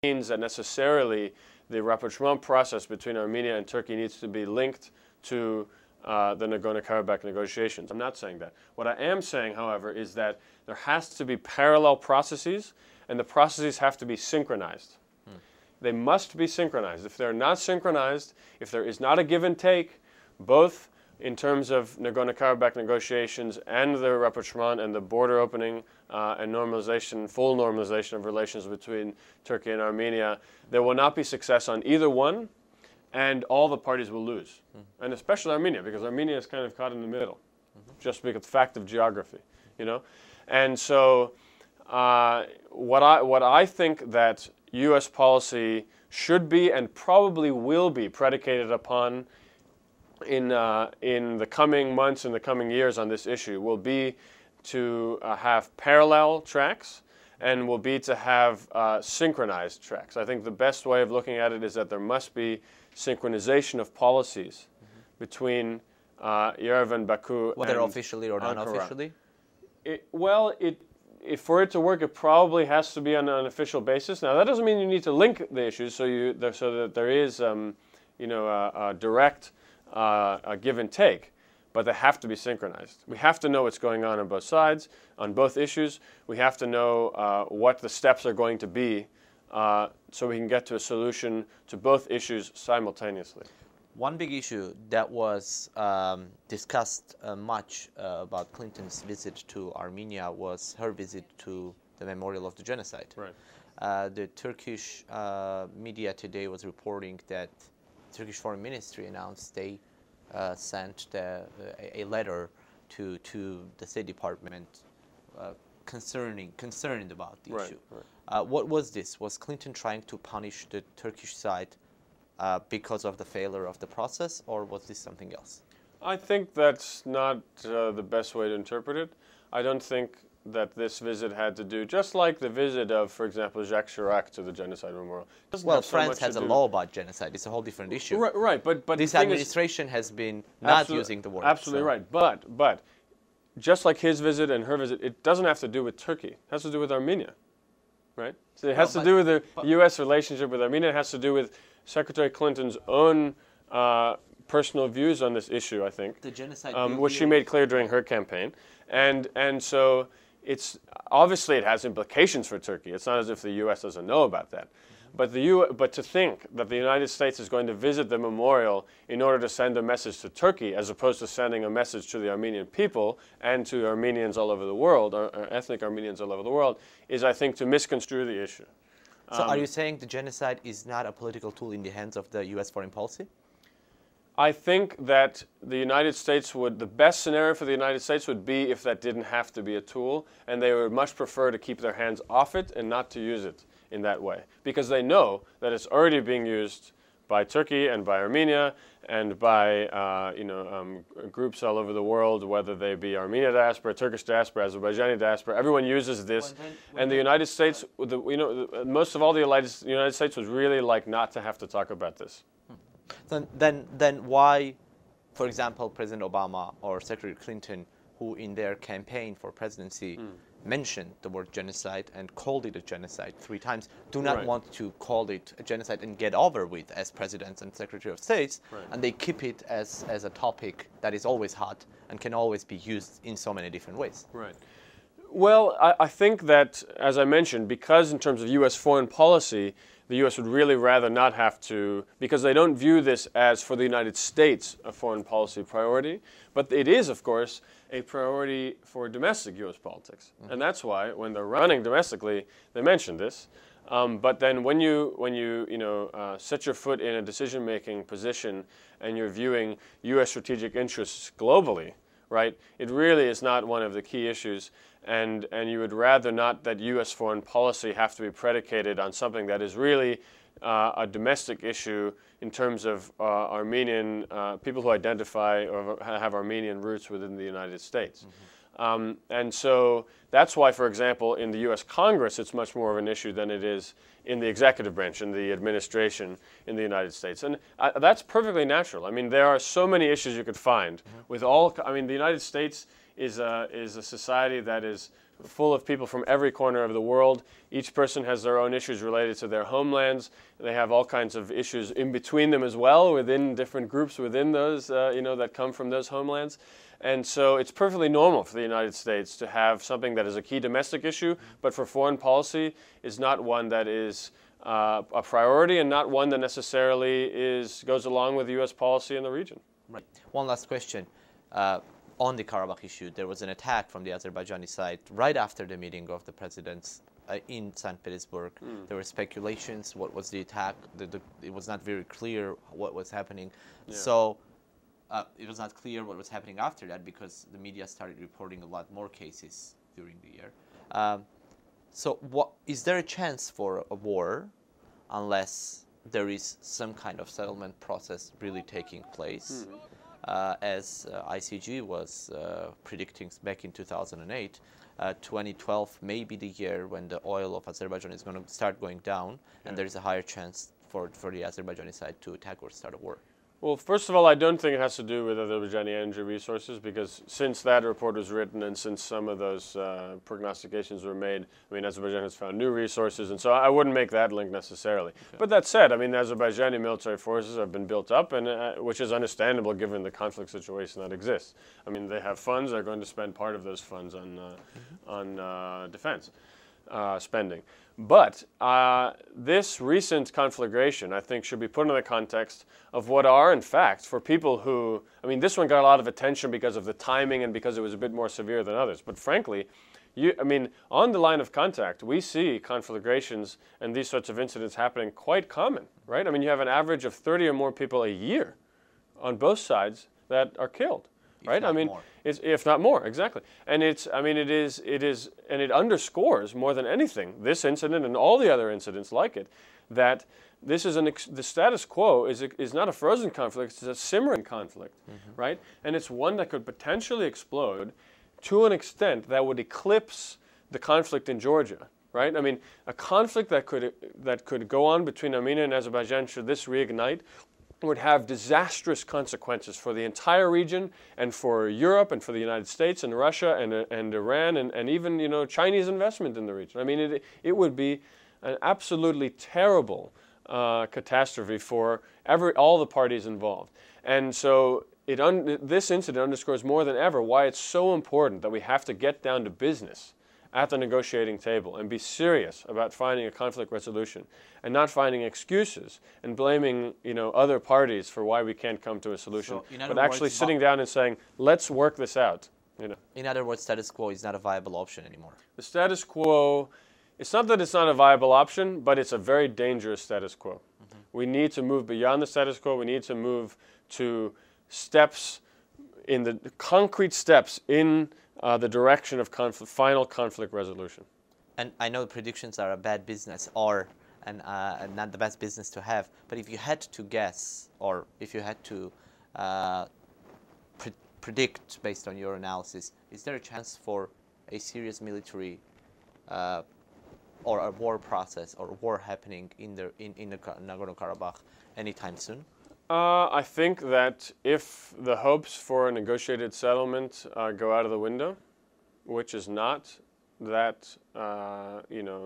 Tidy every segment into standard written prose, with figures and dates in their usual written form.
means that necessarily the rapprochement process between Armenia and Turkey needs to be linked to the Nagorno-Karabakh negotiations. I'm not saying that. What I am saying, however, is that there has to be parallel processes, and the processes have to be synchronized. They must be synchronized. If they're not synchronized, if there is not a give and take, both in terms of Nagorno-Karabakh negotiations and the rapprochement and the border opening and normalization, full normalization of relations between Turkey and Armenia, there will not be success on either one, and all the parties will lose. And especially Armenia, because Armenia is kind of caught in the middle, just because of the fact of geography, you know? And so what I think that U.S. policy should be and probably will be predicated upon in the coming months and the coming years on this issue will be to have parallel tracks and will be to have synchronized tracks. I think the best way of looking at it is that there must be synchronization of policies between Yerevan, Baku, whether and officially or non-officially? For it to work, it probably has to be on an official basis. Now, that doesn't mean you need to link the issues so that there is, a direct give and take, but they have to be synchronized. We have to know what's going on both sides, on both issues. We have to know what the steps are going to be so we can get to a solution to both issues simultaneously. One big issue that was discussed much about Clinton's visit to Armenia was her visit to the memorial of the genocide. Right. The Turkish media today was reporting that the Turkish Foreign Ministry announced they sent a letter to the State Department concerned about the issue. Right. What was this? Was Clinton trying to punish the Turkish side because of the failure of the process, or was this something else? I think that's not the best way to interpret it. I don't think that this visit had to do, just like the visit of, for example, Jacques Chirac to the Genocide Memorial. Well, France has a law about genocide. It's a whole different issue. Right, but this administration has been not using the word. Absolutely right. But just like his visit and her visit, it doesn't have to do with Turkey. It has to do with Armenia, right? So it has to do with the U.S. relationship with Armenia. It has to do with Secretary Clinton's own personal views on this issue, I think, the genocide which she made clear during her campaign. And so it's obviously it has implications for Turkey. It's not as if the U.S. doesn't know about that. But to think that the United States is going to visit the memorial in order to send a message to Turkey, as opposed to sending a message to the Armenian people and to Armenians all over the world, or ethnic Armenians all over the world, is, I think, to misconstrue the issue. So are you saying the genocide is not a political tool in the hands of the U.S. foreign policy? I think that the United States the best scenario for the United States would be if that didn't have to be a tool, and they would much prefer to keep their hands off it and not to use it in that way, because they know that it's already being used by Turkey and by Armenia and by groups all over the world, whether they be Armenia diaspora, Turkish diaspora, Azerbaijani diaspora. Everyone uses this, and the United States, most of all, the United States would really like not to have to talk about this. Then why, for example, President Obama or Secretary Clinton, who in their campaign for presidency mentioned the word genocide and called it a genocide 3 times, do not want to call it a genocide and get over with as presidents and secretary of states, and they keep it as a topic that is always hot and can always be used in so many different ways? Right. Well, I think that, as I mentioned, because in terms of U.S. foreign policy, the U.S. would really rather not have to, because they don't view this as, for the United States, a foreign policy priority, but it is, of course, a priority for domestic U.S. politics. And that's why, when they're running domestically, they mention this. But then when you set your foot in a decision-making position and you're viewing U.S. strategic interests globally, right, it really is not one of the key issues. And you would rather not that U.S. foreign policy have to be predicated on something that is really a domestic issue in terms of Armenian people who identify or have Armenian roots within the United States. And so that's why, for example, in the U.S. Congress, it's much more of an issue than it is in the executive branch, in the administration in the United States. And that's perfectly natural. I mean, there are so many issues you could find with all. I mean, the United States is a society that is full of people from every corner of the world. Each person has their own issues related to their homelands. They have all kinds of issues in between them as well, within different groups within those, that come from those homelands. And so it's perfectly normal for the United States to have something that is a key domestic issue, but for foreign policy is not one that is a priority and not one that necessarily goes along with U.S. policy in the region. Right. One last question. On the Karabakh issue, there was an attack from the Azerbaijani side right after the meeting of the presidents in St. Petersburg. There were speculations. What was the attack? It was not very clear what was happening. Yeah. So it was not clear what was happening after that because the media started reporting a lot more cases during the year. So is there a chance for a war unless there is some kind of settlement process really taking place? As ICG was predicting back in 2008, 2012 may be the year when the oil of Azerbaijan is going to start going down, and there is a higher chance for the Azerbaijani side to attack or start a war. Well, first of all, I don't think it has to do with Azerbaijani energy resources because since that report was written and since some of those prognostications were made, I mean, Azerbaijan has found new resources, and so I wouldn't make that link necessarily. Okay. But that said, I mean, the Azerbaijani military forces have been built up, and which is understandable given the conflict situation that exists. I mean, they have funds; they're going to spend part of those funds on defense spending. But this recent conflagration, I think, should be put in the context of what are, in fact, for people who, I mean, this one got a lot of attention because of the timing and because it was a bit more severe than others. But frankly, I mean, on the line of contact, we see conflagrations and these sorts of incidents happening quite common, right? I mean, you have an average of 30 or more people a year on both sides that are killed. Right? I mean, if not more, exactly. And and it underscores more than anything, this incident and all the other incidents like it, that this is the status quo is not a frozen conflict, it's a simmering conflict, right? And it's one that could potentially explode to an extent that would eclipse the conflict in Georgia, right? I mean, a conflict that could go on between Armenia and Azerbaijan, should this reignite, would have disastrous consequences for the entire region and for Europe and for the United States and Russia and Iran and even, Chinese investment in the region. I mean, it would be an absolutely terrible catastrophe for all the parties involved. And so this incident underscores more than ever why it's so important that we have to get down to business at the negotiating table and be serious about finding a conflict resolution and not finding excuses and blaming, other parties for why we can't come to a solution, but actually sitting down and saying, let's work this out. In other words, status quo is not a viable option anymore. The status quo, it's not that it's not a viable option, but it's a very dangerous status quo. We need to move beyond the status quo. We need to move to concrete steps in the direction of final conflict resolution. And I know predictions are a bad business and not the best business to have, but if you had to guess or if you had to predict based on your analysis, is there a chance for a serious military or a war process or war happening in Nagorno-Karabakh anytime soon? I think that if the hopes for a negotiated settlement go out of the window, which is not that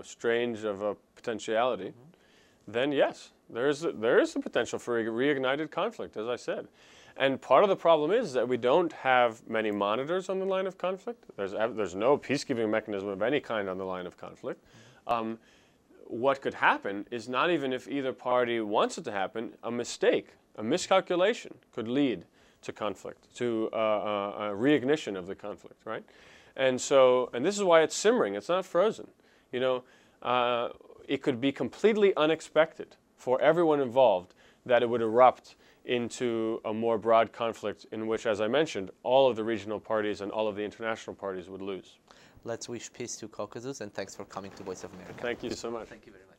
strange of a potentiality, then yes, there is the potential for a reignited conflict, as I said. And part of the problem is that we don't have many monitors on the line of conflict. There's no peacekeeping mechanism of any kind on the line of conflict. What could happen is not even if either party wants it to happen, a mistake, a miscalculation could lead to conflict, to a reignition of the conflict, right? And this is why it's simmering. It's not frozen. It could be completely unexpected for everyone involved that it would erupt into a more broad conflict in which, as I mentioned, all of the regional parties and all of the international parties would lose. Let's wish peace to Caucasus, and thanks for coming to Voice of America. Thank you so much. Thank you very much.